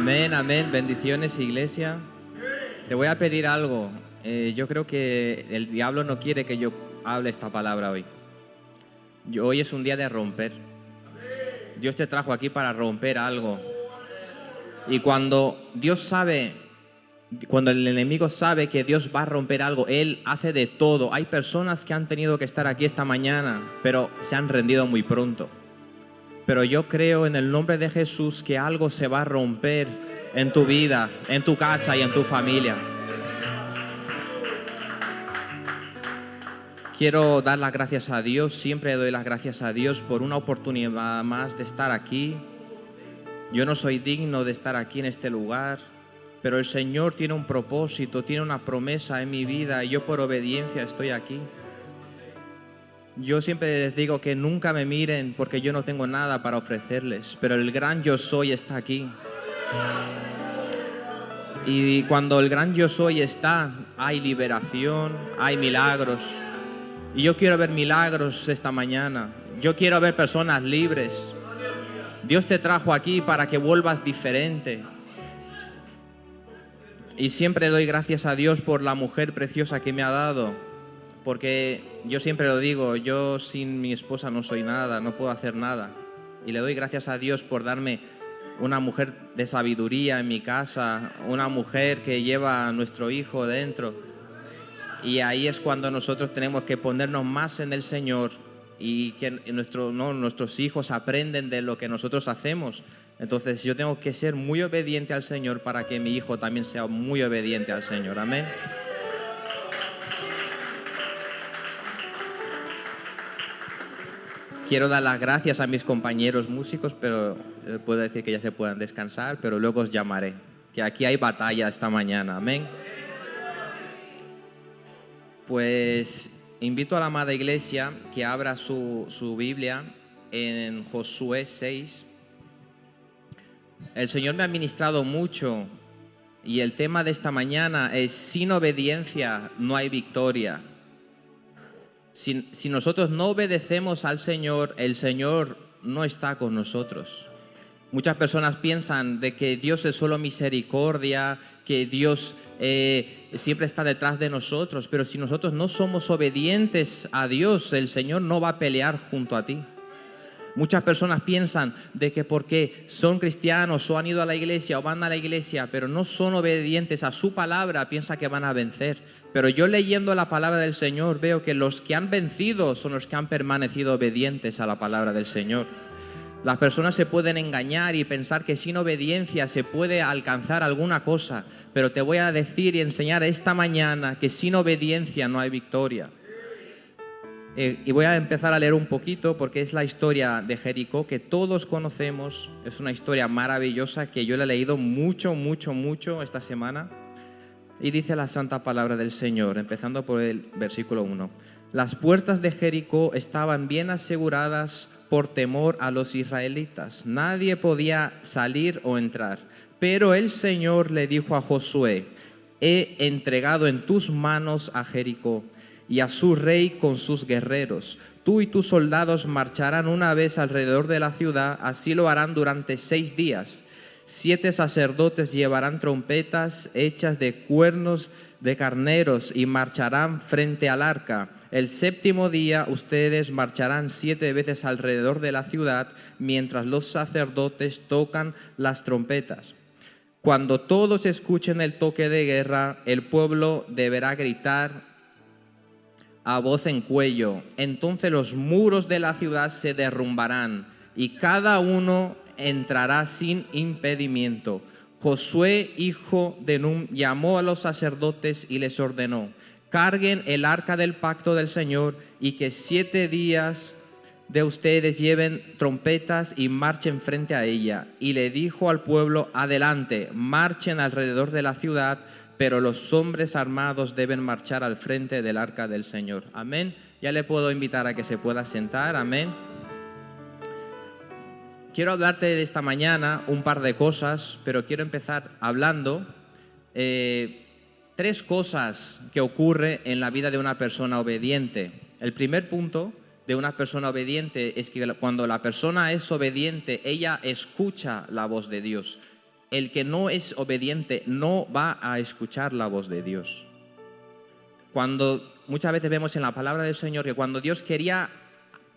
Amén, amén. Bendiciones, iglesia. Te voy a pedir algo. Yo creo que el diablo no quiere que yo hable esta palabra hoy. Hoy es un día de romper. Dios te trajo aquí para romper algo. Y cuando Dios sabe, cuando el enemigo sabe que Dios va a romper algo, Él hace de todo. Hay personas que han tenido que estar aquí esta mañana, pero se han rendido muy pronto. Pero yo creo en el nombre de Jesús que algo se va a romper en tu vida, en tu casa y en tu familia. Quiero dar las gracias a Dios, siempre doy las gracias a Dios por una oportunidad más de estar aquí. Yo no soy digno de estar aquí en este lugar, pero el Señor tiene un propósito, tiene una promesa en mi vida y yo por obediencia estoy aquí. Yo siempre les digo que nunca me miren porque yo no tengo nada para ofrecerles, pero el gran yo soy está aquí. Y cuando el gran yo soy está, hay liberación, hay milagros. Y yo quiero ver milagros esta mañana. Yo quiero ver personas libres. Dios te trajo aquí para que vuelvas diferente. Y siempre doy gracias a Dios por la mujer preciosa que me ha dado. Porque yo siempre lo digo, yo sin mi esposa no soy nada, no puedo hacer nada. Y le doy gracias a Dios por darme una mujer de sabiduría en mi casa, una mujer que lleva a nuestro hijo dentro. Y ahí es cuando nosotros tenemos que ponernos más en el Señor y que nuestros hijos aprenden de lo que nosotros hacemos. Entonces yo tengo que ser muy obediente al Señor para que mi hijo también sea muy obediente al Señor. Amén. Quiero dar las gracias a mis compañeros músicos, pero puedo decir que ya se puedan descansar, pero luego os llamaré, que aquí hay batalla esta mañana. Amén. Pues invito a la amada iglesia que abra su Biblia en Josué 6. El Señor me ha ministrado mucho y el tema de esta mañana es: sin obediencia no hay victoria. Si nosotros no obedecemos al Señor, el Señor no está con nosotros. Muchas personas piensan de que Dios es solo misericordia, que Dios siempre está detrás de nosotros, pero si nosotros no somos obedientes a Dios, el Señor no va a pelear junto a ti. Muchas personas piensan de que porque son cristianos o han ido a la iglesia o van a la iglesia, pero no son obedientes a su palabra, piensan que van a vencer. Pero yo leyendo la palabra del Señor veo que los que han vencido son los que han permanecido obedientes a la palabra del Señor. Las personas se pueden engañar y pensar que sin obediencia se puede alcanzar alguna cosa, pero te voy a decir y enseñar esta mañana que sin obediencia no hay victoria. Y voy a empezar a leer un poquito porque es la historia de Jericó que todos conocemos. Es una historia maravillosa que yo la he leído mucho esta semana. Y dice la santa palabra del Señor, empezando por el versículo 1. Las puertas de Jericó estaban bien aseguradas por temor a los israelitas. Nadie podía salir o entrar. Pero el Señor le dijo a Josué: he entregado en tus manos a Jericó y a su rey con sus guerreros. Tú y tus soldados marcharán una vez alrededor de la ciudad, así lo harán durante 6 días. 7 sacerdotes llevarán trompetas hechas de cuernos de carneros y marcharán frente al arca. El 7º día ustedes marcharán 7 veces alrededor de la ciudad, mientras los sacerdotes tocan las trompetas. Cuando todos escuchen el toque de guerra, el pueblo deberá gritar a voz en cuello. Entonces los muros de la ciudad se derrumbarán y cada uno entrará sin impedimento. Josué, hijo de Nun, llamó a los sacerdotes y les ordenó: carguen el arca del pacto del Señor y que 7 días de ustedes lleven trompetas y marchen frente a ella. Y le dijo al pueblo: adelante, marchen alrededor de la ciudad, pero los hombres armados deben marchar al frente del arca del Señor. Amén. Ya le puedo invitar a que se pueda sentar. Amén. Quiero hablarte de esta mañana un par de cosas, pero quiero empezar hablando 3 cosas que ocurren en la vida de una persona obediente. El primer punto de una persona obediente es que cuando la persona es obediente, ella escucha la voz de Dios. el que no es obediente no va a escuchar la voz de Dios. Cuando muchas veces vemos en la palabra del Señor que cuando Dios quería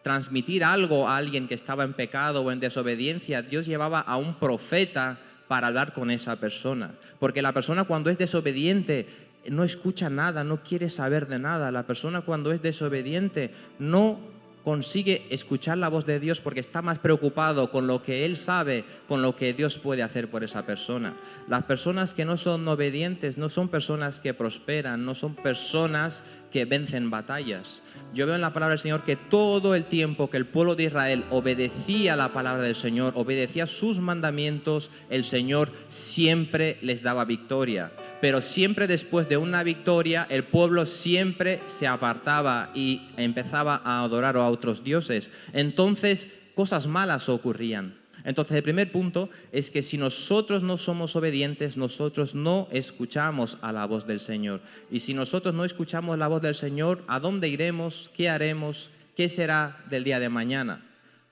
transmitir algo a alguien que estaba en pecado o en desobediencia, Dios llevaba a un profeta para hablar con esa persona. Porque la persona cuando es desobediente no escucha nada, no quiere saber de nada. La persona cuando es desobediente no consigue escuchar la voz de Dios porque está más preocupado con lo que él sabe, con lo que Dios puede hacer por esa persona. Las personas que no son obedientes no son personas que prosperan, no son personas que vencen batallas. Yo veo en la palabra del Señor que todo el tiempo que el pueblo de Israel obedecía la palabra del Señor, obedecía sus mandamientos, el Señor siempre les daba victoria. Pero siempre después de una victoria, el pueblo siempre se apartaba y empezaba a adorar a otros dioses. Entonces, cosas malas ocurrían. Entonces, el primer punto es que si nosotros no somos obedientes, nosotros no escuchamos a la voz del Señor. Y si nosotros no escuchamos la voz del Señor, ¿a dónde iremos? ¿Qué haremos? ¿Qué será del día de mañana?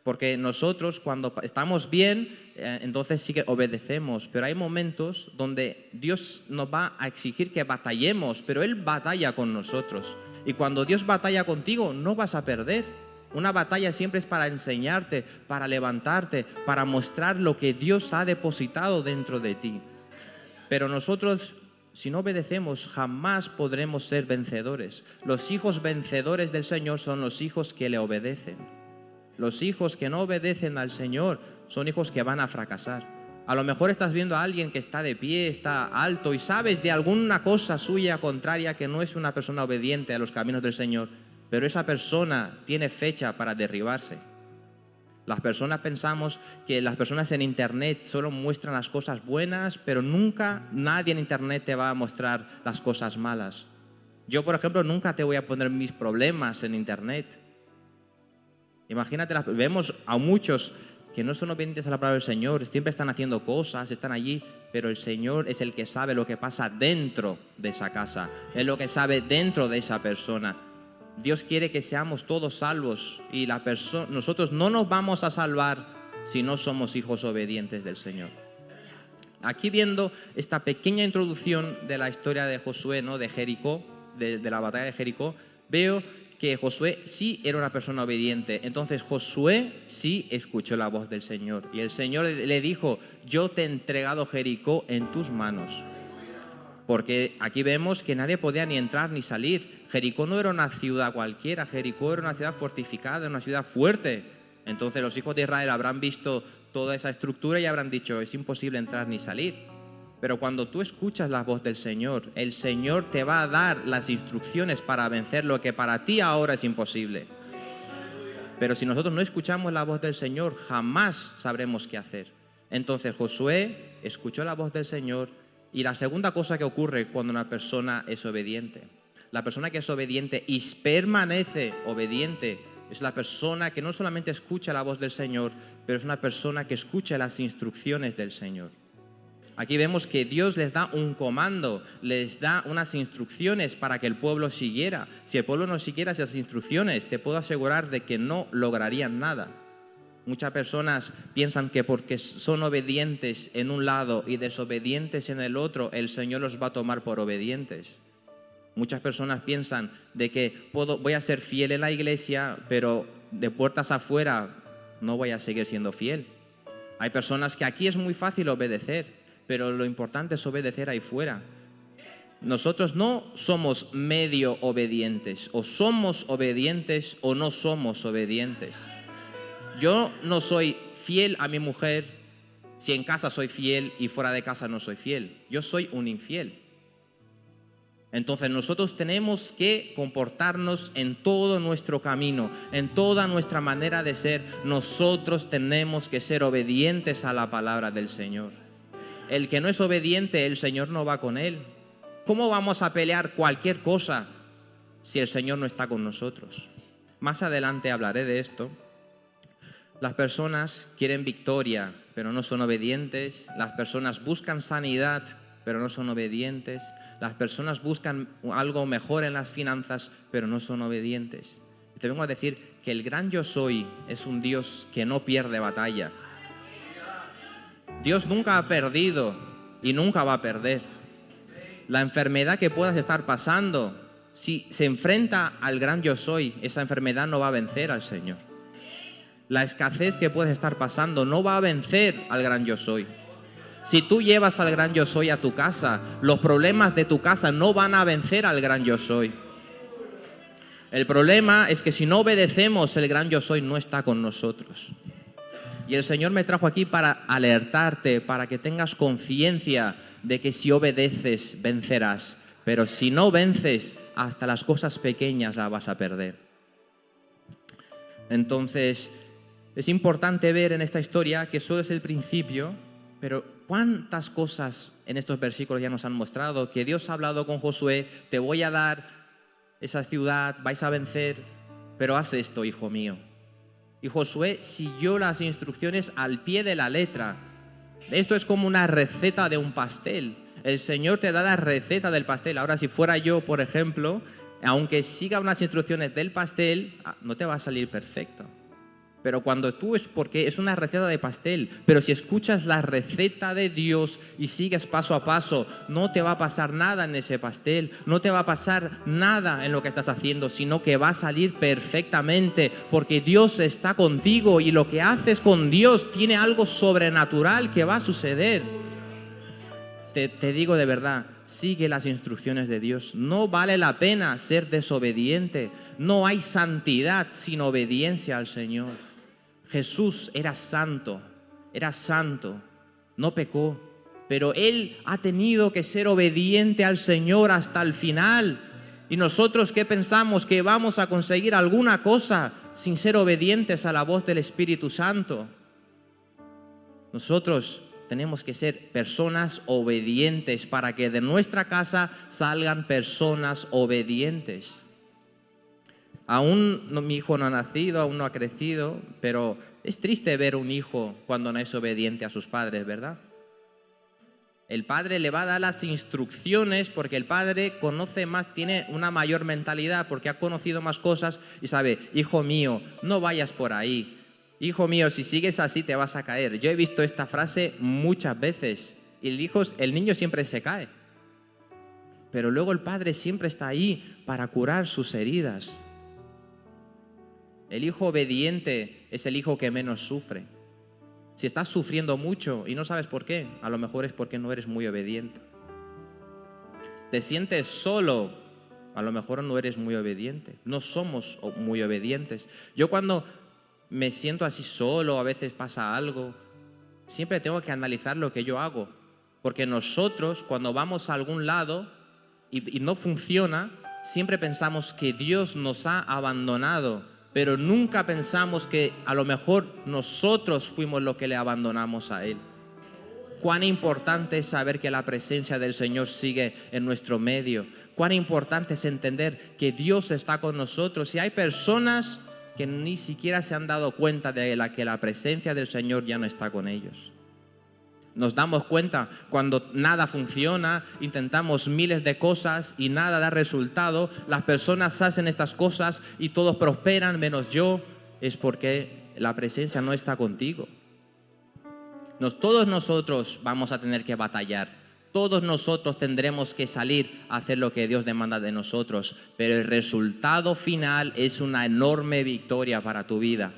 Porque nosotros cuando estamos bien, entonces sí que obedecemos, pero hay momentos donde Dios nos va a exigir que batallemos, pero Él batalla con nosotros. Y cuando Dios batalla contigo, no vas a perder. Una batalla siempre es para enseñarte, para levantarte, para mostrar lo que Dios ha depositado dentro de ti. Pero nosotros, si no obedecemos, jamás podremos ser vencedores. Los hijos vencedores del Señor son los hijos que le obedecen. Los hijos que no obedecen al Señor son hijos que van a fracasar. A lo mejor estás viendo a alguien que está de pie, está alto y sabes de alguna cosa suya contraria que no es una persona obediente a los caminos del Señor, pero esa persona tiene fecha para derribarse. Las personas pensamos que las personas en internet solo muestran las cosas buenas, pero nunca nadie en internet te va a mostrar las cosas malas. Yo, por ejemplo, nunca te voy a poner mis problemas en internet. Imagínate, vemos a muchos que no son obedientes a la palabra del Señor, siempre están haciendo cosas, están allí, pero el Señor es el que sabe lo que pasa dentro de esa casa, es lo que sabe dentro de esa persona. Dios quiere que seamos todos salvos y nosotros no nos vamos a salvar si no somos hijos obedientes del Señor. Aquí viendo esta pequeña introducción de la historia de Josué, ¿no? De Jericó, de la batalla de Jericó, veo que Josué sí era una persona obediente. Entonces Josué sí escuchó la voz del Señor. Y el Señor le dijo, yo te he entregado Jericó en tus manos. Porque aquí vemos que nadie podía ni entrar ni salir. Jericó no era una ciudad cualquiera, Jericó era una ciudad fortificada, una ciudad fuerte. Entonces los hijos de Israel habrán visto toda esa estructura y habrán dicho, es imposible entrar ni salir. Pero cuando tú escuchas la voz del Señor, el Señor te va a dar las instrucciones para vencer lo que para ti ahora es imposible. Pero si nosotros no escuchamos la voz del Señor, jamás sabremos qué hacer. Entonces Josué escuchó la voz del Señor y la segunda cosa que ocurre cuando una persona es obediente. La persona que es obediente y permanece obediente es la persona que no solamente escucha la voz del Señor, pero es una persona que escucha las instrucciones del Señor. Aquí vemos que Dios les da un comando, les da unas instrucciones para que el pueblo siguiera. Si el pueblo no siguiera esas instrucciones, te puedo asegurar de que no lograrían nada. Muchas personas piensan que porque son obedientes en un lado y desobedientes en el otro, el Señor los va a tomar por obedientes. Muchas personas piensan de que voy a ser fiel en la iglesia, pero de puertas afuera no voy a seguir siendo fiel. Hay personas que aquí es muy fácil obedecer, pero lo importante es obedecer ahí fuera. Nosotros no somos medio obedientes, o somos obedientes o no somos obedientes. Yo no soy fiel a mi mujer si en casa soy fiel y fuera de casa no soy fiel. Yo soy un infiel. Entonces nosotros tenemos que comportarnos en todo nuestro camino, en toda nuestra manera de ser. Nosotros tenemos que ser obedientes a la palabra del Señor. El que no es obediente, el Señor no va con él. ¿Cómo vamos a pelear cualquier cosa si el Señor no está con nosotros? Más adelante hablaré de esto. Las personas quieren victoria, pero no son obedientes. Las personas buscan sanidad, pero no son obedientes. Las personas buscan algo mejor en las finanzas, pero no son obedientes. Te vengo a decir que el gran yo soy es un Dios que no pierde batalla. Dios nunca ha perdido y nunca va a perder. La enfermedad que puedas estar pasando, si se enfrenta al gran yo soy, esa enfermedad no va a vencer al Señor. La escasez que puedes estar pasando no va a vencer al gran yo soy. Si tú llevas al gran yo soy a tu casa, los problemas de tu casa no van a vencer al gran yo soy. El problema es que si no obedecemos, el gran yo soy no está con nosotros. Y el Señor me trajo aquí para alertarte, para que tengas conciencia de que si obedeces, vencerás. Pero si no vences, hasta las cosas pequeñas las vas a perder. Entonces, es importante ver en esta historia que solo es el principio, pero cuántas cosas en estos versículos ya nos han mostrado, que Dios ha hablado con Josué, te voy a dar esa ciudad, vais a vencer, pero haz esto, hijo mío. Y Josué siguió las instrucciones al pie de la letra. Esto es como una receta de un pastel. El Señor te da la receta del pastel. Ahora, si fuera yo, por ejemplo, aunque siga unas instrucciones del pastel, no te va a salir perfecto. Pero cuando tú porque es una receta de pastel, pero si escuchas la receta de Dios y sigues paso a paso, no te va a pasar nada en ese pastel, no te va a pasar nada en lo que estás haciendo, sino que va a salir perfectamente, porque Dios está contigo y lo que haces con Dios tiene algo sobrenatural que va a suceder. Te digo de verdad, sigue las instrucciones de Dios. No vale la pena ser desobediente. No hay santidad sin obediencia al Señor. Jesús era santo, no pecó, pero Él ha tenido que ser obediente al Señor hasta el final. ¿Y nosotros qué pensamos? ¿Que vamos a conseguir alguna cosa sin ser obedientes a la voz del Espíritu Santo? Nosotros tenemos que ser personas obedientes para que de nuestra casa salgan personas obedientes. Aún mi hijo no ha nacido, aún no ha crecido, pero es triste ver un hijo cuando no es obediente a sus padres, ¿verdad? El padre le va a dar las instrucciones porque el padre conoce más, tiene una mayor mentalidad porque ha conocido más cosas y sabe, hijo mío, no vayas por ahí. Hijo mío, si sigues así te vas a caer. Yo he visto esta frase muchas veces y el niño siempre se cae. Pero luego el padre siempre está ahí para curar sus heridas. El hijo obediente es el hijo que menos sufre. Si estás sufriendo mucho y no sabes por qué, a lo mejor es porque no eres muy obediente. Te sientes solo, a lo mejor no eres muy obediente. No somos muy obedientes. Yo cuando me siento así solo, a veces pasa algo, siempre tengo que analizar lo que yo hago. Porque nosotros cuando vamos a algún lado y no funciona, siempre pensamos que Dios nos ha abandonado. Pero nunca pensamos que a lo mejor nosotros fuimos los que le abandonamos a Él. Cuán importante es saber que la presencia del Señor sigue en nuestro medio. Cuán importante es entender que Dios está con nosotros. Y hay personas que ni siquiera se han dado cuenta de que la presencia del Señor ya no está con ellos. Nos damos cuenta cuando nada funciona, intentamos miles de cosas y nada da resultado. Las personas hacen estas cosas y todos prosperan menos yo. Es porque la presencia no está contigo. Todos nosotros vamos a tener que batallar. Todos nosotros tendremos que salir a hacer lo que Dios demanda de nosotros. Pero el resultado final es una enorme victoria para tu vida.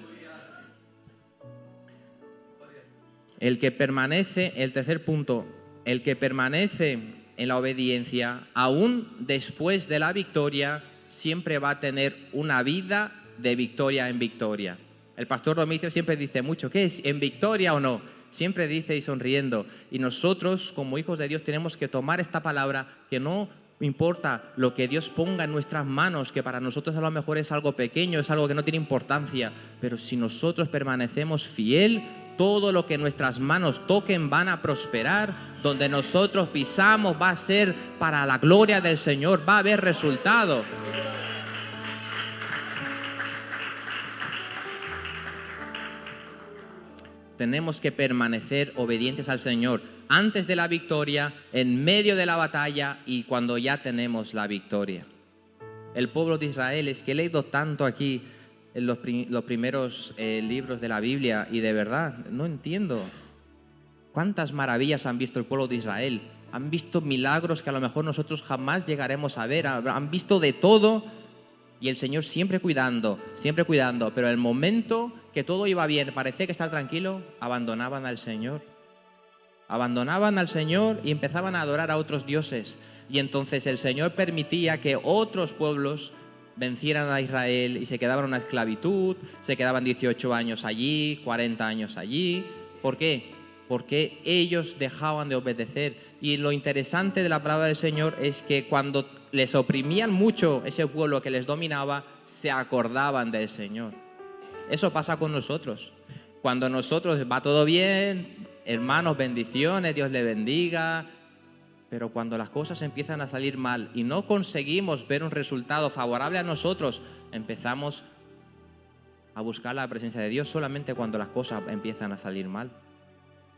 El que permanece, el tercer punto, el que permanece en la obediencia, aún después de la victoria, siempre va a tener una vida de victoria en victoria. El pastor Domicio siempre dice mucho, ¿qué es? ¿En victoria o no? Siempre dice y sonriendo. Y nosotros, como hijos de Dios, tenemos que tomar esta palabra, que no importa lo que Dios ponga en nuestras manos, que para nosotros a lo mejor es algo pequeño, es algo que no tiene importancia, pero si nosotros permanecemos fiel, todo lo que nuestras manos toquen van a prosperar. Donde nosotros pisamos va a ser para la gloria del Señor, va a haber resultado. Tenemos que permanecer obedientes al Señor antes de la victoria, en medio de la batalla y cuando ya tenemos la victoria. El pueblo de Israel, es que he leído tanto aquí en los primeros libros de la Biblia y de verdad no entiendo. ¿Cuántas maravillas han visto el pueblo de Israel? Han visto milagros que a lo mejor nosotros jamás llegaremos a ver. Han visto de todo y el Señor siempre cuidando. Pero en el momento que todo iba bien, parecía que estar tranquilo, abandonaban al Señor. Abandonaban al Señor y empezaban a adorar a otros dioses. Y entonces el Señor permitía que otros pueblos vencieran a Israel y se quedaban en una esclavitud, se quedaban 18 años allí, 40 años allí. ¿Por qué? Porque ellos dejaban de obedecer. Y lo interesante de la palabra del Señor es que cuando les oprimían mucho ese pueblo que les dominaba, se acordaban del Señor. Eso pasa con nosotros. Cuando nosotros va todo bien, hermanos, bendiciones, Dios le bendiga. Pero cuando las cosas empiezan a salir mal y no conseguimos ver un resultado favorable a nosotros, empezamos a buscar la presencia de Dios solamente cuando las cosas empiezan a salir mal.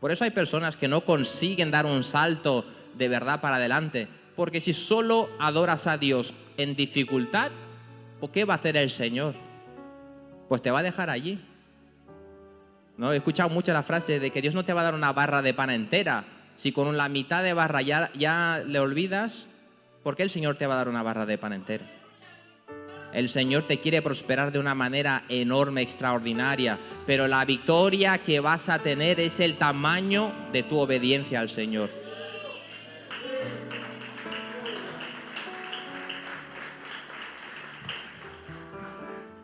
Por eso hay personas que no consiguen dar un salto de verdad para adelante, porque si solo adoras a Dios en dificultad, ¿por qué va a hacer el Señor? Pues te va a dejar allí. ¿No? He escuchado mucho la frase de que Dios no te va a dar una barra de pan entera. Si con la mitad de barra ya le olvidas, ¿por qué el Señor te va a dar una barra de pan entera? El Señor te quiere prosperar de una manera enorme, extraordinaria, pero la victoria que vas a tener es el tamaño de tu obediencia al Señor.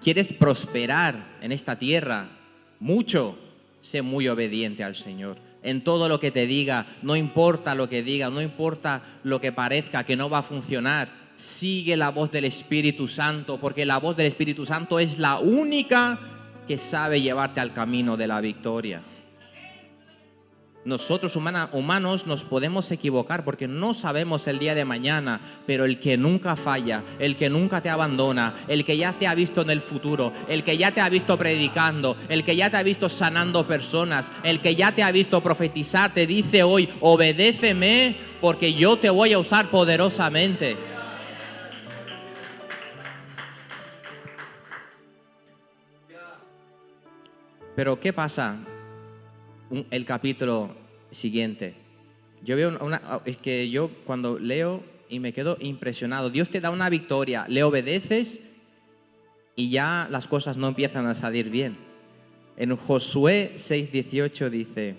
¿Quieres prosperar en esta tierra? Mucho, sé muy obediente al Señor. En todo lo que te diga, no importa lo que diga, no importa lo que parezca que no va a funcionar, sigue la voz del Espíritu Santo, porque la voz del Espíritu Santo es la única que sabe llevarte al camino de la victoria. Nosotros humanos nos podemos equivocar porque no sabemos el día de mañana, pero el que nunca falla, el que nunca te abandona, el que ya te ha visto en el futuro, el que ya te ha visto predicando, el que ya te ha visto sanando personas, el que ya te ha visto profetizar, te dice hoy: obedéceme porque yo te voy a usar poderosamente. Pero ¿qué pasa? El capítulo siguiente. Yo veo es que yo cuando leo y me quedo impresionado. Dios te da una victoria, le obedeces y ya las cosas no empiezan a salir bien. En Josué 6:18 dice: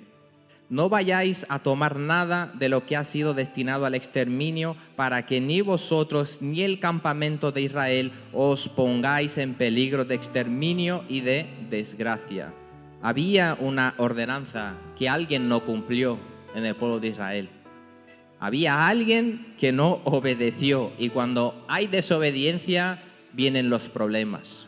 no vayáis a tomar nada de lo que ha sido destinado al exterminio, para que ni vosotros ni el campamento de Israel os pongáis en peligro de exterminio y de desgracia. Había una ordenanza que alguien no cumplió en el pueblo de Israel. Había alguien que no obedeció, y cuando hay desobediencia vienen los problemas.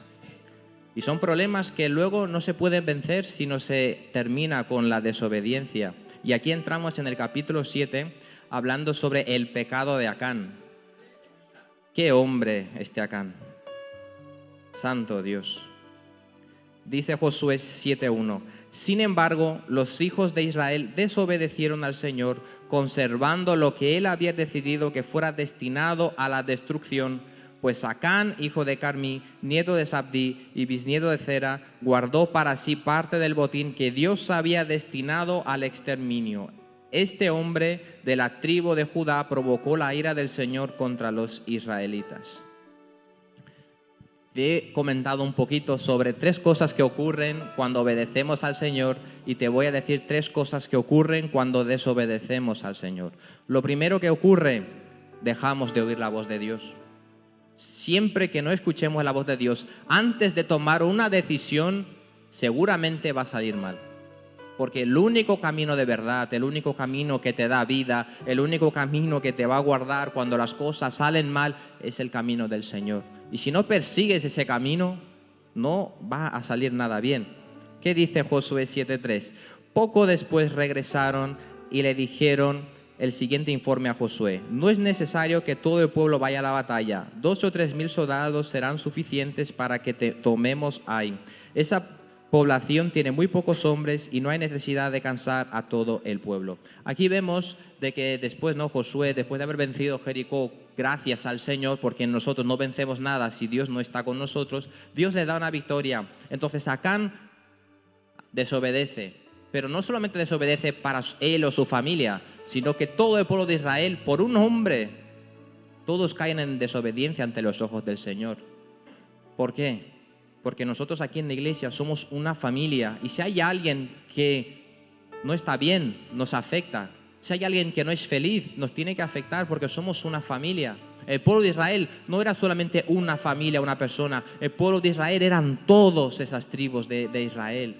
Y son problemas que luego no se pueden vencer si no se termina con la desobediencia. Y aquí entramos en el capítulo 7 hablando sobre el pecado de Acán. ¡Qué hombre este Acán! Santo Dios. Dice Josué 7:1: sin embargo, los hijos de Israel desobedecieron al Señor, conservando lo que él había decidido que fuera destinado a la destrucción. Pues Acán, hijo de Carmi, nieto de Sabdi y bisnieto de Zera, guardó para sí parte del botín que Dios había destinado al exterminio. Este hombre de la tribu de Judá provocó la ira del Señor contra los israelitas. Te he comentado un poquito sobre 3 cosas que ocurren cuando obedecemos al Señor, y te voy a decir 3 cosas que ocurren cuando desobedecemos al Señor. Lo primero que ocurre: dejamos de oír la voz de Dios. Siempre que no escuchemos la voz de Dios antes de tomar una decisión, seguramente va a salir mal. Porque el único camino de verdad, el único camino que te da vida, el único camino que te va a guardar cuando las cosas salen mal, es el camino del Señor. Y si no persigues ese camino, no va a salir nada bien. ¿Qué dice Josué 7:3? Poco después regresaron y le dijeron el siguiente informe a Josué: no es necesario que todo el pueblo vaya a la batalla. 2 o 3 mil soldados serán suficientes para que tomemos Ai. Esa población tiene muy pocos hombres y no hay necesidad de cansar a todo el pueblo. Aquí vemos de que después, Josué, después de haber vencido Jericó, gracias al Señor, porque nosotros no vencemos nada si Dios no está con nosotros, Dios le da una victoria. Entonces Acán desobedece. pero no solamente desobedece para él o su familia, sino que todo el pueblo de Israel, por un hombre, todos caen en desobediencia ante los ojos del Señor. ¿Por qué? Porque nosotros aquí en la iglesia somos una familia, y si hay alguien que no está bien, nos afecta. Si hay alguien que no es feliz, nos tiene que afectar porque somos una familia. El pueblo de Israel no era solamente una familia, una persona. El pueblo de Israel eran todas esas tribus de Israel.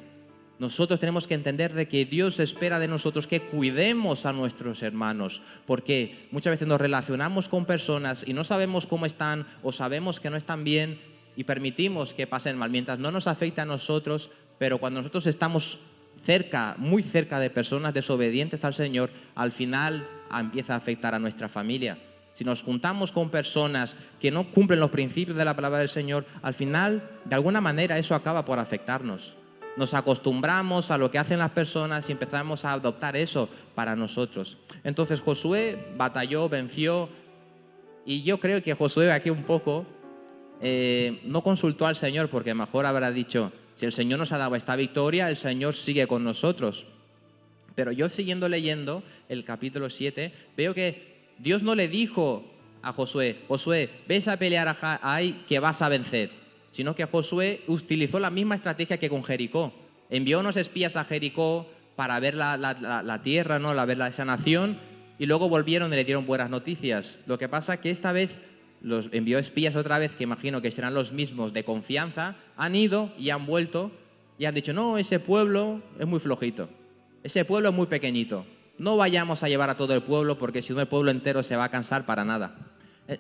Nosotros tenemos que entender de que Dios espera de nosotros que cuidemos a nuestros hermanos, porque muchas veces nos relacionamos con personas y no sabemos cómo están o sabemos que no están bien y permitimos que pasen mal, mientras no nos afecte a nosotros, pero cuando nosotros estamos cerca, muy cerca de personas desobedientes al Señor, al final empieza a afectar a nuestra familia. Si nos juntamos con personas que no cumplen los principios de la palabra del Señor, al final, de alguna manera, eso acaba por afectarnos. Nos acostumbramos a lo que hacen las personas y empezamos a adoptar eso para nosotros. Entonces Josué batalló, venció, y yo creo que Josué aquí un poco no consultó al Señor, porque mejor habrá dicho: si el Señor nos ha dado esta victoria, el Señor sigue con nosotros. Pero yo, siguiendo leyendo el capítulo 7, veo que Dios no le dijo a Josué: Josué, ves a pelear a Ai que vas a vencer. Sino que Josué utilizó la misma estrategia que con Jericó. Envió unos espías a Jericó para ver la tierra, ¿no? Ver esa nación, y luego volvieron y le dieron buenas noticias. Lo que pasa que esta vez los envió espías otra vez, que imagino que serán los mismos de confianza, han ido y han vuelto y han dicho: no, ese pueblo es muy flojito, ese pueblo es muy pequeñito, no vayamos a llevar a todo el pueblo porque si no el pueblo entero se va a cansar para nada.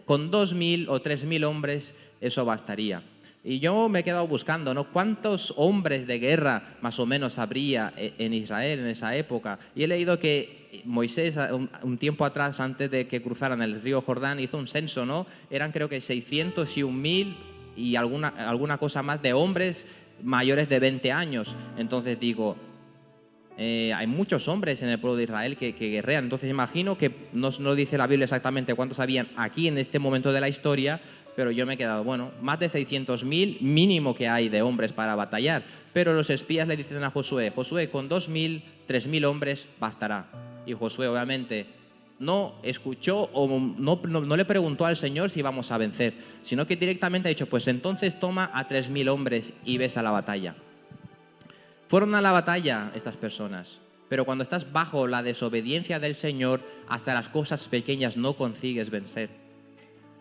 Con 2.000 o 3.000 hombres eso bastaría. Y yo me he quedado buscando, ¿no?, cuántos hombres de guerra más o menos habría en Israel en esa época. Y he leído que Moisés, un tiempo atrás, antes de que cruzaran el río Jordán, hizo un censo, ¿no? Eran creo que 600 y 1.000 y alguna cosa más de hombres mayores de 20 años. Entonces digo, hay muchos hombres en el pueblo de Israel que guerrean. Entonces imagino que no dice la Biblia exactamente cuántos habían aquí en este momento de la historia, pero yo me he quedado, bueno, más de 600.000 mínimo que hay de hombres para batallar. Pero los espías le dicen a Josué: Josué, con 2.000, 3.000 hombres bastará. Y Josué obviamente no escuchó o no le preguntó al Señor si íbamos a vencer, sino que directamente ha dicho: pues entonces toma a 3.000 hombres y ves a la batalla. Fueron a la batalla estas personas, pero cuando estás bajo la desobediencia del Señor, hasta las cosas pequeñas no consigues vencer.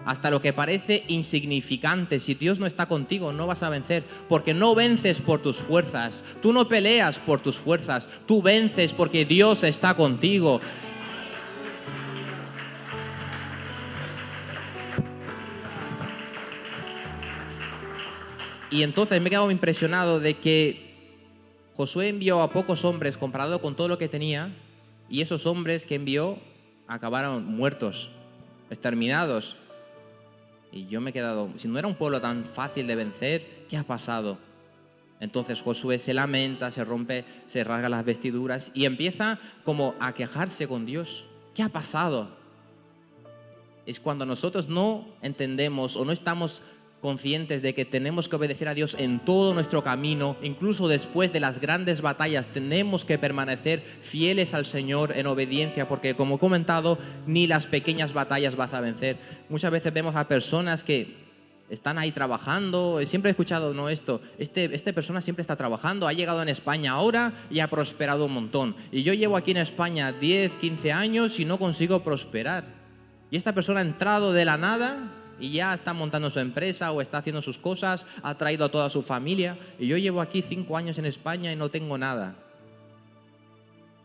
Hasta lo que parece insignificante, si Dios no está contigo, no vas a vencer, porque no vences por tus fuerzas, tú no peleas por tus fuerzas, tú vences porque Dios está contigo. Y entonces me he quedado impresionado de que Josué envió a pocos hombres comparado con todo lo que tenía, y esos hombres que envió acabaron muertos, exterminados. Y yo me he quedado, si no era un pueblo tan fácil de vencer, ¿qué ha pasado? Entonces Josué se lamenta, se rompe, se rasga las vestiduras y empieza como a quejarse con Dios. ¿Qué ha pasado? Es cuando nosotros no entendemos o no estamos conscientes de que tenemos que obedecer a Dios en todo nuestro camino, incluso después de las grandes batallas, tenemos que permanecer fieles al Señor en obediencia, porque como he comentado, ni las pequeñas batallas vas a vencer. Muchas veces vemos a personas que están ahí trabajando, siempre he escuchado, no, esta persona siempre está trabajando, ha llegado en España ahora y ha prosperado un montón, y yo llevo aquí en España 10, 15 años y no consigo prosperar, y esta persona ha entrado de la nada y ya está montando su empresa o está haciendo sus cosas, ha traído a toda su familia, y yo llevo aquí 5 años en España y no tengo nada.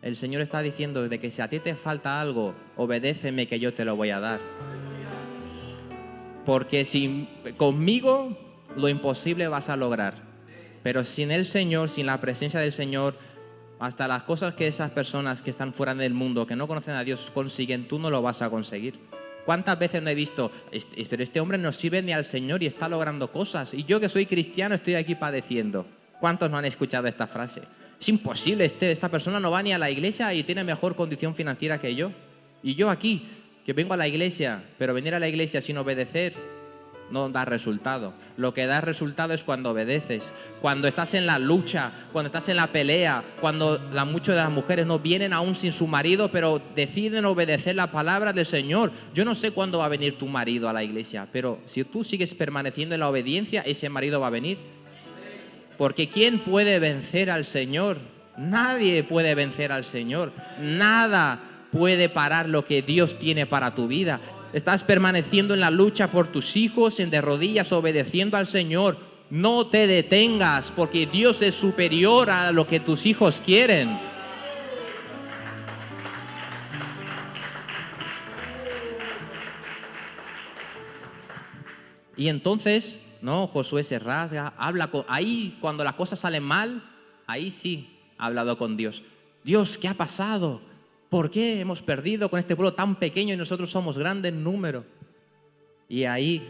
El Señor está diciendo de que si a ti te falta algo, obedéceme que yo te lo voy a dar. Porque conmigo lo imposible vas a lograr, pero sin el Señor, sin la presencia del Señor, hasta las cosas que esas personas que están fuera del mundo, que no conocen a Dios, consiguen, tú no lo vas a conseguir. ¿Cuántas veces no he visto, pero este hombre no sirve ni al Señor y está logrando cosas, y yo que soy cristiano estoy aquí padeciendo? ¿Cuántos no han escuchado esta frase? Es imposible, esta persona no va ni a la iglesia y tiene mejor condición financiera que yo. Y yo aquí, que vengo a la iglesia, pero venir a la iglesia sin obedecer, no da resultado. Lo que da resultado es cuando obedeces, cuando estás en la lucha, cuando estás en la pelea, cuando muchas de las mujeres no vienen aún sin su marido, pero deciden obedecer la palabra del Señor. Yo no sé cuándo va a venir tu marido a la iglesia, pero si tú sigues permaneciendo en la obediencia, ese marido va a venir. Porque ¿quién puede vencer al Señor? Nadie puede vencer al Señor. Nada puede parar lo que Dios tiene para tu vida. Estás permaneciendo en la lucha por tus hijos, de rodillas, obedeciendo al Señor. No te detengas, porque Dios es superior a lo que tus hijos quieren. Y entonces, no, Josué se rasga, habla con... Ahí, cuando las cosas salen mal, ahí sí ha hablado con Dios. Dios, ¿qué ha pasado? ¿Por qué hemos perdido con este pueblo tan pequeño y nosotros somos grandes en número? Y ahí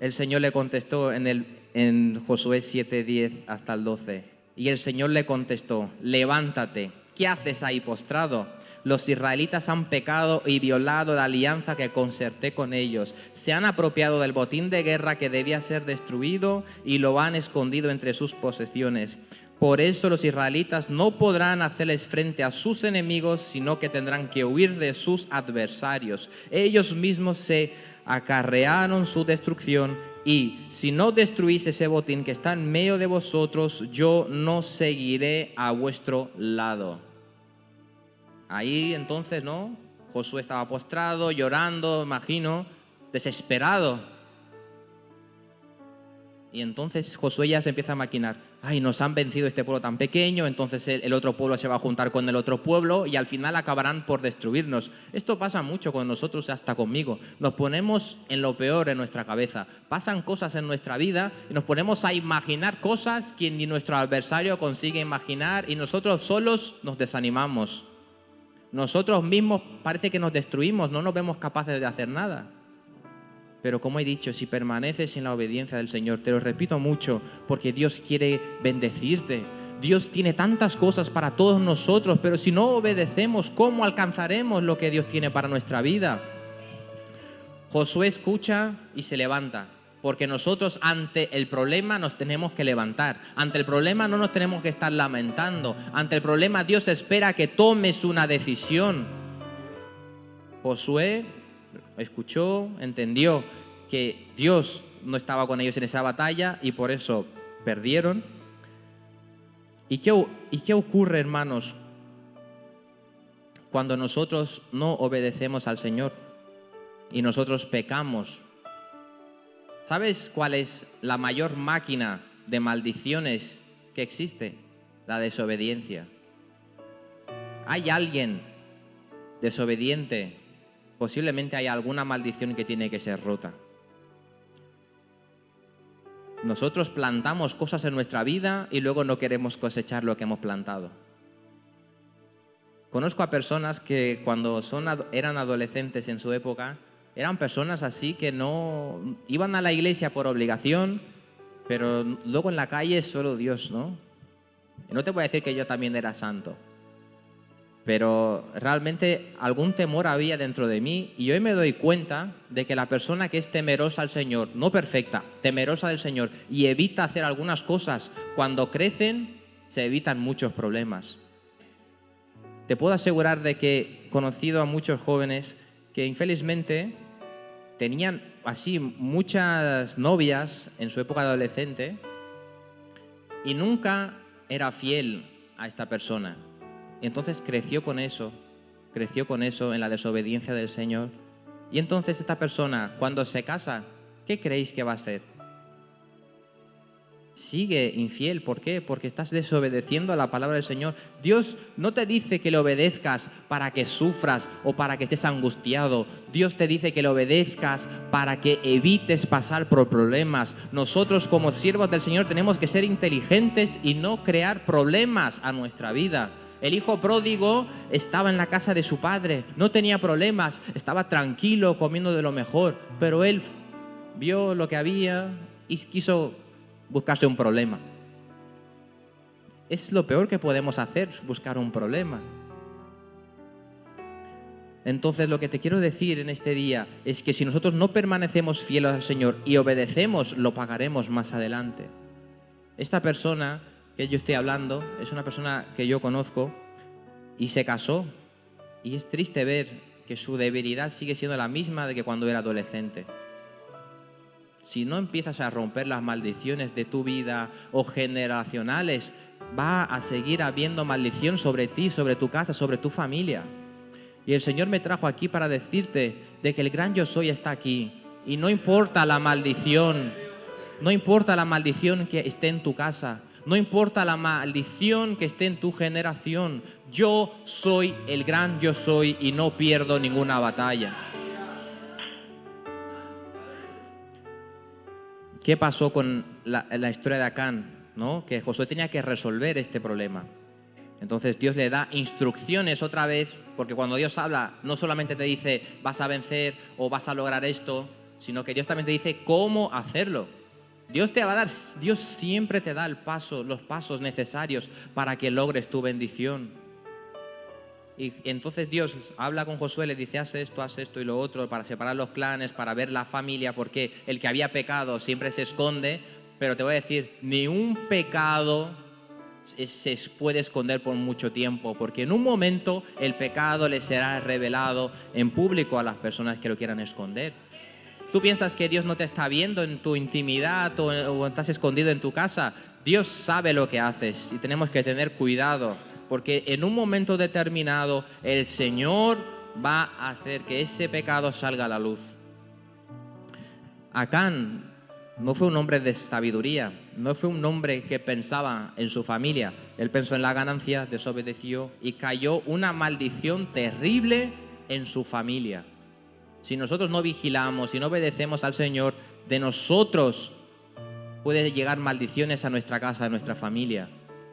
el Señor le contestó en Josué 7:10 hasta el 12. Y el Señor le contestó: levántate, ¿qué haces ahí postrado? Los israelitas han pecado y violado la alianza que concerté con ellos. Se han apropiado del botín de guerra que debía ser destruido y lo han escondido entre sus posesiones. Por eso los israelitas no podrán hacerles frente a sus enemigos, sino que tendrán que huir de sus adversarios. Ellos mismos se acarrearon su destrucción, y si no destruís ese botín que está en medio de vosotros, yo no seguiré a vuestro lado. Ahí entonces, ¿no? Josué estaba postrado, llorando, imagino, desesperado. Y entonces Josué ya se empieza a maquinar: ay, nos han vencido este pueblo tan pequeño, entonces el otro pueblo se va a juntar con el otro pueblo y al final acabarán por destruirnos. Esto pasa mucho con nosotros, hasta conmigo. Nos ponemos en lo peor en nuestra cabeza. Pasan cosas en nuestra vida y nos ponemos a imaginar cosas que ni nuestro adversario consigue imaginar, y nosotros solos nos desanimamos. Nosotros mismos parece que nos destruimos, no nos vemos capaces de hacer nada. Pero como he dicho, si permaneces en la obediencia del Señor, te lo repito mucho, porque Dios quiere bendecirte. Dios tiene tantas cosas para todos nosotros, pero si no obedecemos, ¿cómo alcanzaremos lo que Dios tiene para nuestra vida? Josué escucha y se levanta, porque nosotros ante el problema nos tenemos que levantar. Ante el problema no nos tenemos que estar lamentando. Ante el problema Dios espera que tomes una decisión. Josué escuchó, entendió que Dios no estaba con ellos en esa batalla y por eso perdieron. ¿Y qué ocurre, hermanos, cuando nosotros no obedecemos al Señor y nosotros pecamos? ¿Sabes cuál es la mayor máquina de maldiciones que existe? La desobediencia. ¿Hay alguien desobediente? Posiblemente hay alguna maldición que tiene que ser rota. Nosotros plantamos cosas en nuestra vida y luego no queremos cosechar lo que hemos plantado. Conozco a personas que cuando eran adolescentes en su época, eran personas así que no iban a la iglesia por obligación, pero luego en la calle solo Dios, ¿no? Y no te voy a decir que yo también era santo, pero realmente algún temor había dentro de mí, y hoy me doy cuenta de que la persona que es temerosa al Señor, no perfecta, temerosa del Señor, y evita hacer algunas cosas, cuando crecen se evitan muchos problemas. Te puedo asegurar de que he conocido a muchos jóvenes que infelizmente tenían así muchas novias en su época adolescente y nunca era fiel a esta persona. Y entonces creció con eso en la desobediencia del Señor. Y entonces esta persona, cuando se casa, ¿qué creéis que va a hacer? Sigue infiel. ¿Por qué? Porque estás desobedeciendo a la palabra del Señor. Dios no te dice que le obedezcas para que sufras o para que estés angustiado. Dios te dice que le obedezcas para que evites pasar por problemas. Nosotros como siervos del Señor tenemos que ser inteligentes y no crear problemas a nuestra vida. El hijo pródigo estaba en la casa de su padre, no tenía problemas, estaba tranquilo comiendo de lo mejor, pero él vio lo que había y quiso buscarse un problema. Es lo peor que podemos hacer, buscar un problema. Entonces lo que te quiero decir en este día es que si nosotros no permanecemos fieles al Señor y obedecemos, lo pagaremos más adelante. Esta persona que yo estoy hablando es una persona que yo conozco y se casó. Y es triste ver que su debilidad sigue siendo la misma de que cuando era adolescente. Si no empiezas a romper las maldiciones de tu vida o generacionales, va a seguir habiendo maldición sobre ti, sobre tu casa, sobre tu familia. Y el Señor me trajo aquí para decirte de que el gran yo soy está aquí. Y no importa la maldición, no importa la maldición que esté en tu casa, no importa la maldición que esté en tu generación. Yo soy el gran yo soy y no pierdo ninguna batalla. ¿Qué pasó con la historia de Acán? ¿No? Que Josué tenía que resolver este problema. Entonces Dios le da instrucciones otra vez, porque cuando Dios habla no solamente te dice vas a vencer o vas a lograr esto, sino que Dios también te dice cómo hacerlo. Dios te va a dar, Dios siempre te da los pasos necesarios para que logres tu bendición. Y entonces Dios habla con Josué, le dice haz esto y lo otro, para separar los clanes, para ver la familia, porque el que había pecado siempre se esconde, pero te voy a decir, ni un pecado se puede esconder por mucho tiempo, porque en un momento el pecado le será revelado en público a las personas que lo quieran esconder. Tú piensas que Dios no te está viendo en tu intimidad o estás escondido en tu casa. Dios sabe lo que haces y tenemos que tener cuidado, porque en un momento determinado el Señor va a hacer que ese pecado salga a la luz. Acán no fue un hombre de sabiduría, no fue un hombre que pensaba en su familia. Él pensó en la ganancia, desobedeció y cayó una maldición terrible en su familia. Si nosotros no vigilamos, si no obedecemos al Señor, de nosotros puede llegar maldiciones a nuestra casa, a nuestra familia.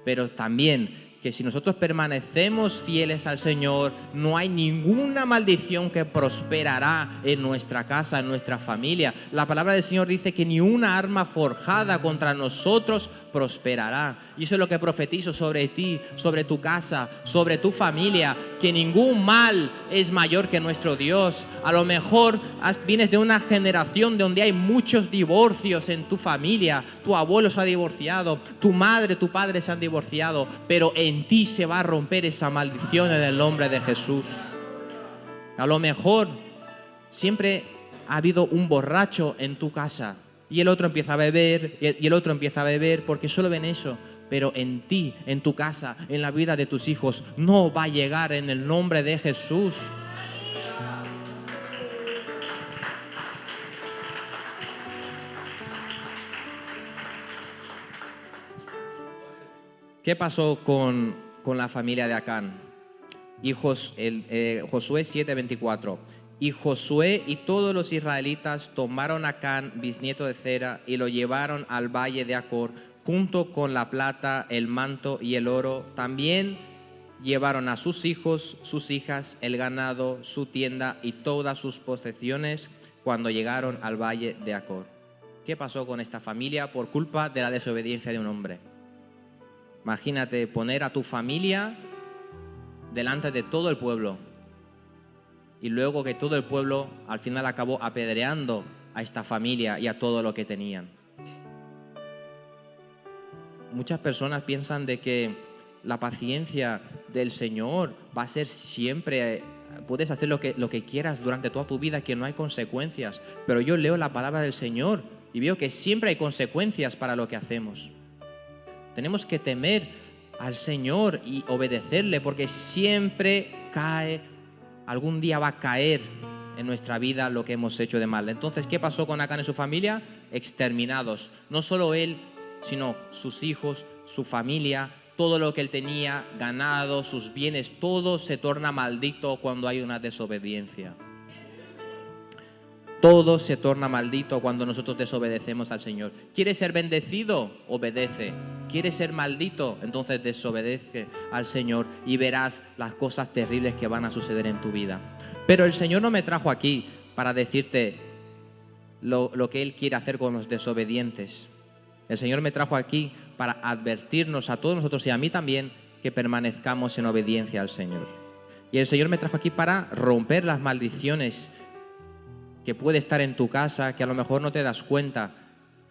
Pero también que si nosotros permanecemos fieles al Señor, no hay ninguna maldición que prosperará en nuestra casa, en nuestra familia. La palabra del Señor dice que ni una arma forjada contra nosotros prosperará. Y eso es lo que profetizo sobre ti, sobre tu casa, sobre tu familia, que ningún mal es mayor que nuestro Dios. A lo mejor vienes de una generación donde hay muchos divorcios en tu familia. Tu abuelo se ha divorciado, tu madre, tu padre se han divorciado, pero en ti se va a romper esa maldición en el nombre de Jesús. A lo mejor siempre ha habido un borracho en tu casa y el otro empieza a beber y el otro empieza a beber porque solo ven eso. Pero en ti, en tu casa, en la vida de tus hijos, no va a llegar en el nombre de Jesús. ¿Qué pasó con la familia de Acán? Josué 7:24. Y Josué y todos los israelitas tomaron a Acán, bisnieto de Zera, y lo llevaron al valle de Acor, junto con la plata, el manto y el oro. También llevaron a sus hijos, sus hijas, el ganado, su tienda y todas sus posesiones cuando llegaron al valle de Acor. ¿Qué pasó con esta familia por culpa de la desobediencia de un hombre? Imagínate poner a tu familia delante de todo el pueblo y luego que todo el pueblo al final acabó apedreando a esta familia y a todo lo que tenían. Muchas personas piensan de que la paciencia del Señor va a ser siempre, puedes hacer lo que quieras durante toda tu vida, que no hay consecuencias, pero yo leo la palabra del Señor y veo que siempre hay consecuencias para lo que hacemos. Tenemos que temer al Señor y obedecerle, porque siempre algún día va a caer en nuestra vida lo que hemos hecho de mal. Entonces, ¿qué pasó con Acán y su familia? Exterminados. No solo él, sino sus hijos, su familia, todo lo que él tenía, ganado, sus bienes, todo se torna maldito cuando hay una desobediencia. Todo se torna maldito cuando nosotros desobedecemos al Señor. ¿Quieres ser bendecido? Obedece. ¿Quieres ser maldito? Entonces desobedece al Señor y verás las cosas terribles que van a suceder en tu vida. Pero el Señor no me trajo aquí para decirte lo que Él quiere hacer con los desobedientes. El Señor me trajo aquí para advertirnos a todos nosotros y a mí también que permanezcamos en obediencia al Señor. Y el Señor me trajo aquí para romper las maldiciones que puede estar en tu casa, que a lo mejor no te das cuenta.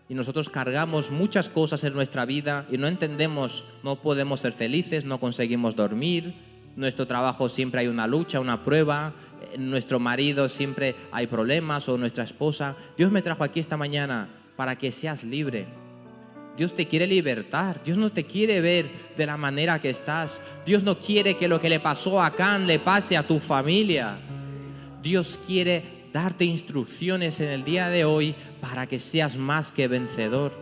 Y nosotros cargamos muchas cosas en nuestra vida y no entendemos, no podemos ser felices, no conseguimos dormir, nuestro trabajo siempre hay una lucha, una prueba, nuestro marido siempre hay problemas o nuestra esposa. Dios me trajo aquí esta mañana para que seas libre. Dios te quiere libertar, Dios no te quiere ver de la manera que estás. Dios no quiere que lo que le pasó a Can le pase a tu familia. Dios quiere darte instrucciones en el día de hoy para que seas más que vencedor.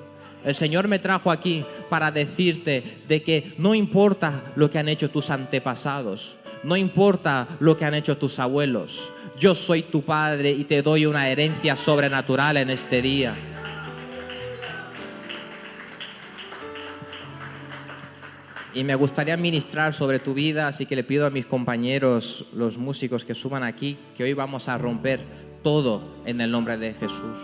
El Señor me trajo aquí para decirte de que no importa lo que han hecho tus antepasados, no importa lo que han hecho tus abuelos. Yo soy tu Padre y te doy una herencia sobrenatural en este día. Y me gustaría ministrar sobre tu vida, así que le pido a mis compañeros, los músicos que suban aquí, que hoy vamos a romper todo en el nombre de Jesús.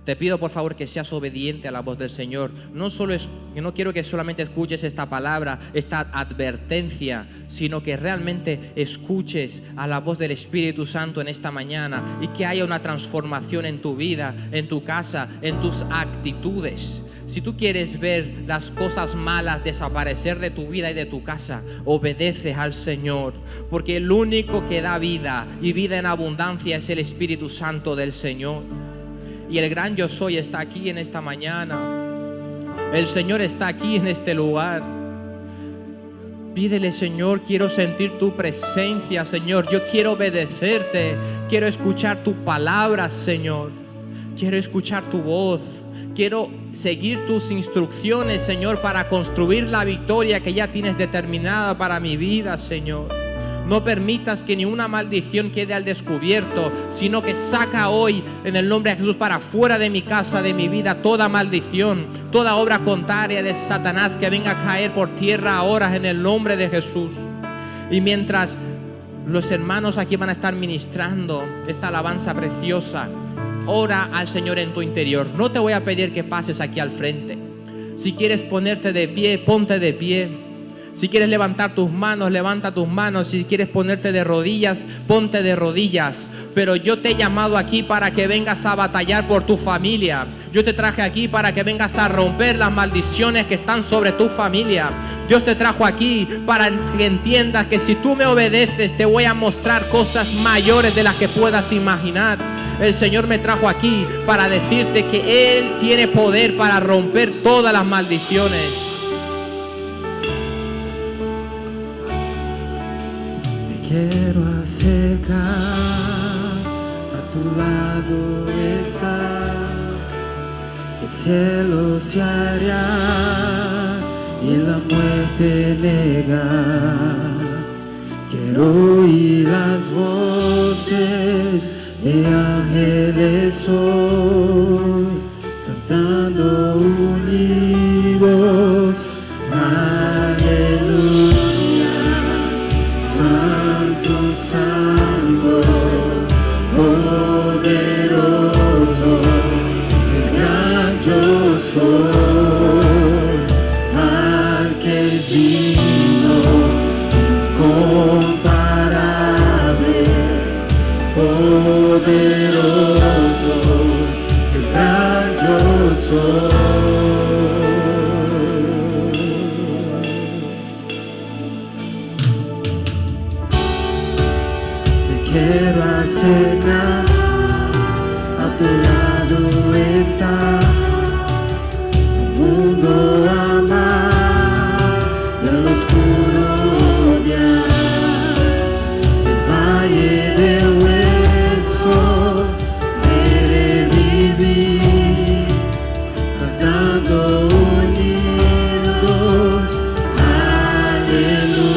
Te pido por favor que seas obediente a la voz del Señor. No quiero que solamente escuches esta palabra, esta advertencia, sino que realmente escuches a la voz del Espíritu Santo en esta mañana y que haya una transformación en tu vida, en tu casa, en tus actitudes. Si tú quieres ver las cosas malas desaparecer de tu vida y de tu casa, obedece al Señor, porque el único que da vida y vida en abundancia es el Espíritu Santo del Señor. Y el gran yo soy está aquí en esta mañana. El Señor está aquí en este lugar. Pídele, Señor, quiero sentir tu presencia, Señor. Yo quiero obedecerte. Quiero escuchar tu palabra, Señor. Quiero escuchar tu voz. Quiero seguir tus instrucciones, Señor, para construir la victoria que ya tienes determinada para mi vida, Señor. No permitas que ni una maldición quede al descubierto, sino que saca hoy en el nombre de Jesús para fuera de mi casa, de mi vida, toda maldición, toda obra contraria de Satanás que venga a caer por tierra ahora en el nombre de Jesús. Y mientras los hermanos aquí van a estar ministrando esta alabanza preciosa, ora al Señor en tu interior. No te voy a pedir que pases aquí al frente. Si quieres ponerte de pie, ponte de pie. Si quieres levantar tus manos, levanta tus manos. Si quieres ponerte de rodillas, ponte de rodillas. Pero yo te he llamado aquí para que vengas a batallar por tu familia. Yo te traje aquí para que vengas a romper las maldiciones que están sobre tu familia. Dios te trajo aquí para que entiendas que si tú me obedeces, te voy a mostrar cosas mayores de las que puedas imaginar. El Señor me trajo aquí para decirte que Él tiene poder para romper todas las maldiciones. Quiero acercar, a tu lado estar, el cielo se hará y la muerte negar. Quiero oír las voces de ángeles hoy, cantando unidos, aleluya. Santo, Santo, poderoso, el gran yo soy, marquesino, incomparable, poderoso, el gran yo soy. Quiero acercar, a tu lado estar, el mundo amar y al oscuro odiar, el valle de huesos quiere vivir, cantando unidos, aleluya.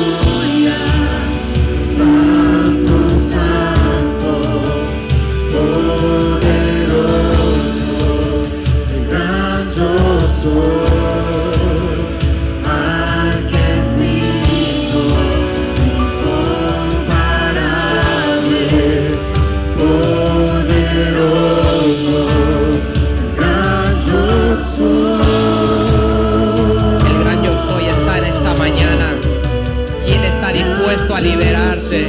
Santo, Santo, poderoso, el gran yo soy. declararte.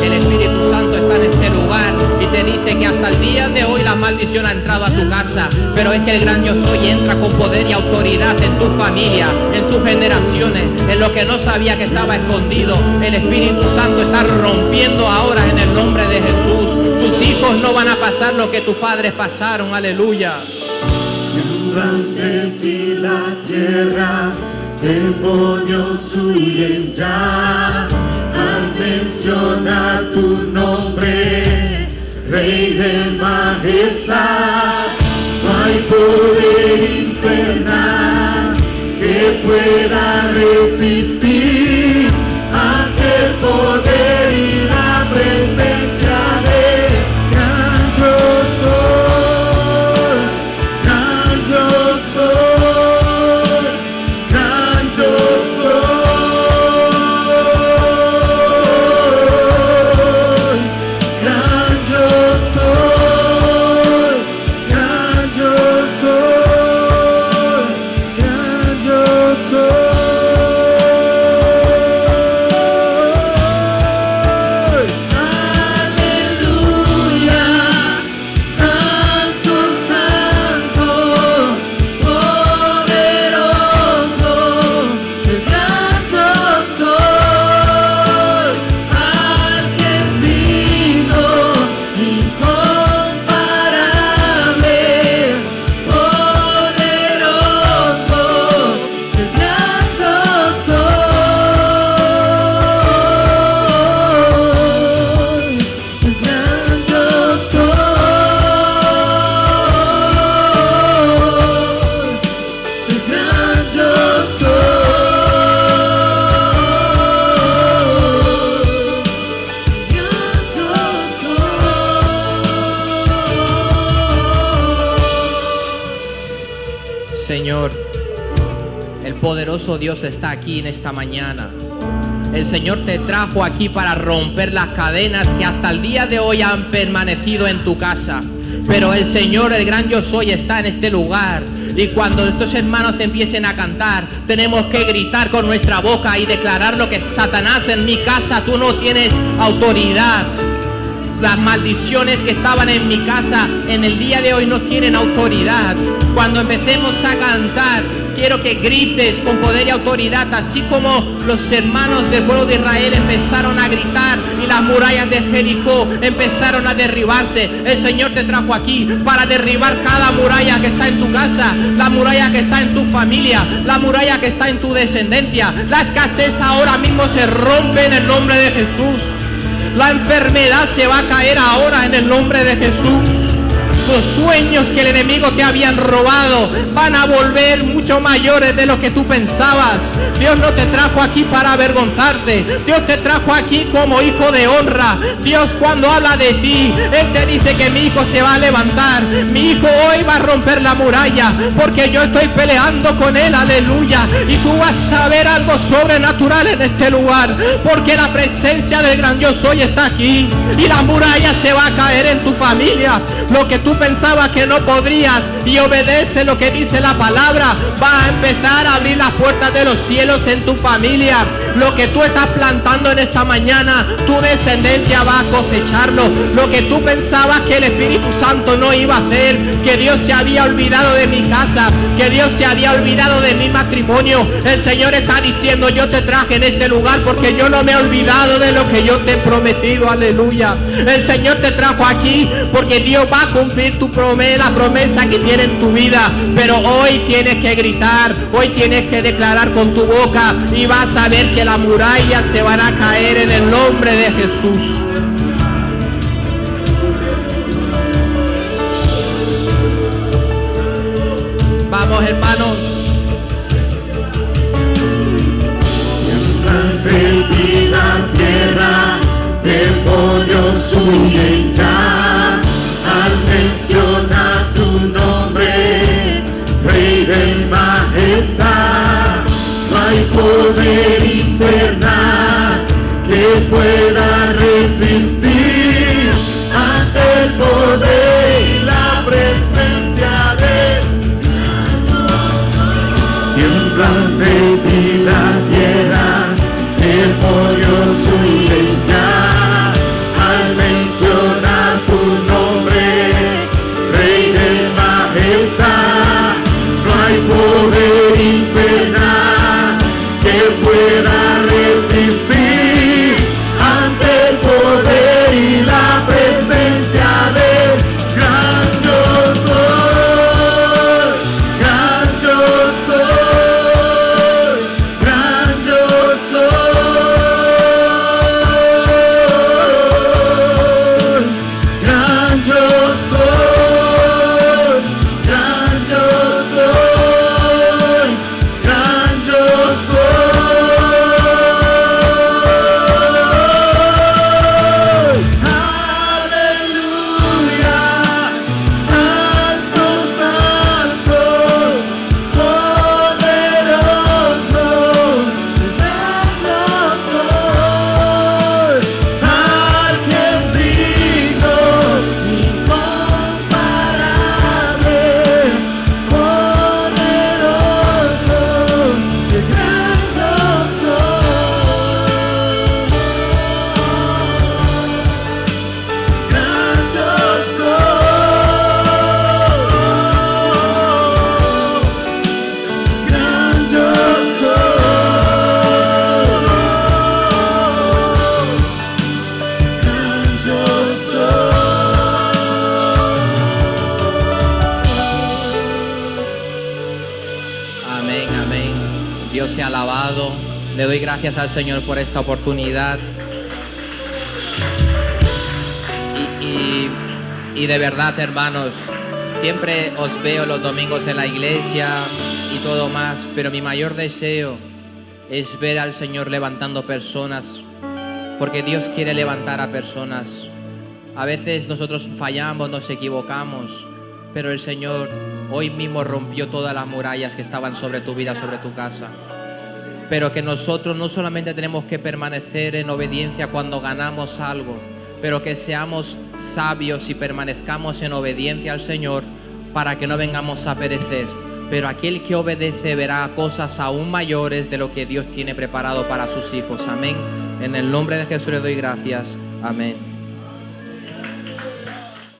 El Espíritu Santo está en este lugar y te dice que hasta el día de hoy la maldición ha entrado a tu casa, pero es que el gran yo soy entra con poder y autoridad en tu familia, en tus generaciones, en lo que no sabía que estaba escondido. El Espíritu Santo está rompiendo ahora en el nombre de Jesús. Tus hijos no van a pasar lo que tus padres pasaron. Aleluya. Ante ti la tierra, demonios huyen ya al mencionar tu nombre, Rey de majestad. No hay poder infernal que pueda resistir ante el poder y la presencia del gran yo soy, gran yo soy, gran yo soy, gran yo soy, gran yo soy, gran yo soy. Aleluya, Santo, Santo, poderoso, el gran yo soy, al que es digno, incomparable, poderoso, el gran yo soy, el gran yo soy, el gran yo soy. Señor, el poderoso Dios está aquí en esta mañana. El Señor te trajo aquí para romper las cadenas que hasta el día de hoy han permanecido en tu casa. Pero el Señor, el gran yo soy, está en este lugar. Y cuando estos hermanos empiecen a cantar, tenemos que gritar con nuestra boca y declarar lo que Satanás en mi casa, tú no tienes autoridad. Las maldiciones que estaban en mi casa en el día de hoy no tienen autoridad. Cuando empecemos a cantar, quiero que grites con poder y autoridad, así como los hermanos del pueblo de Israel empezaron a gritar y las murallas de Jericó empezaron a derribarse. El Señor te trajo aquí para derribar cada muralla que está en tu casa, la muralla que está en tu familia, la muralla que está en tu descendencia. La escasez ahora mismo se rompe en el nombre de Jesús. La enfermedad se va a caer ahora en el nombre de Jesús. Los sueños que el enemigo te habían robado van a volver mucho mayores de lo que tú pensabas. Dios no te trajo aquí para avergonzarte. Dios te trajo aquí como hijo de honra. Dios, cuando habla de ti, Él te dice que mi hijo se va a levantar. Mi hijo hoy va a romper la muralla porque yo estoy peleando con Él. Aleluya. Y tú vas a ver algo sobrenatural en este lugar, porque la presencia del gran yo soy está aquí y la muralla se va a caer en tu familia. Lo que tú pensabas que no podrías, y obedece lo que dice la palabra, va a empezar a abrir las puertas de los cielos en tu familia. Lo que tú estás plantando en esta mañana, tu descendencia va a cosecharlo. Lo que tú pensabas que el Espíritu Santo no iba a hacer, que Dios se había olvidado de mi casa, que Dios se había olvidado de mi matrimonio, el Señor está diciendo: yo te traje en este lugar porque yo no me he olvidado de lo que yo te he prometido. Aleluya. El Señor te trajo aquí porque Dios va a cumplir la promesa que tiene en tu vida. Pero hoy tienes que gritar, hoy tienes que declarar con tu boca, y vas a ver que las murallas se van a caer en el nombre de Jesús. Vamos, hermanos. Ante ti la tierra, demonios huyen ya al mencionar tu nombre, Rey de majestad. No hay poder infernal que pueda resistir ante el poder y la presencia de tiembla ante ti la tierra, demonios huyen pasado. Le doy gracias al Señor por esta oportunidad. Y de verdad, hermanos, siempre os veo los domingos en la iglesia y todo más, pero mi mayor deseo es ver al Señor levantando personas, porque Dios quiere levantar a personas. A veces nosotros fallamos, nos equivocamos, pero el Señor hoy mismo rompió todas las murallas que estaban sobre tu vida, sobre tu casa. Pero que nosotros no solamente tenemos que permanecer en obediencia cuando ganamos algo, pero que seamos sabios y permanezcamos en obediencia al Señor para que no vengamos a perecer. Pero aquel que obedece verá cosas aún mayores de lo que Dios tiene preparado para sus hijos. Amén. En el nombre de Jesús le doy gracias. Amén.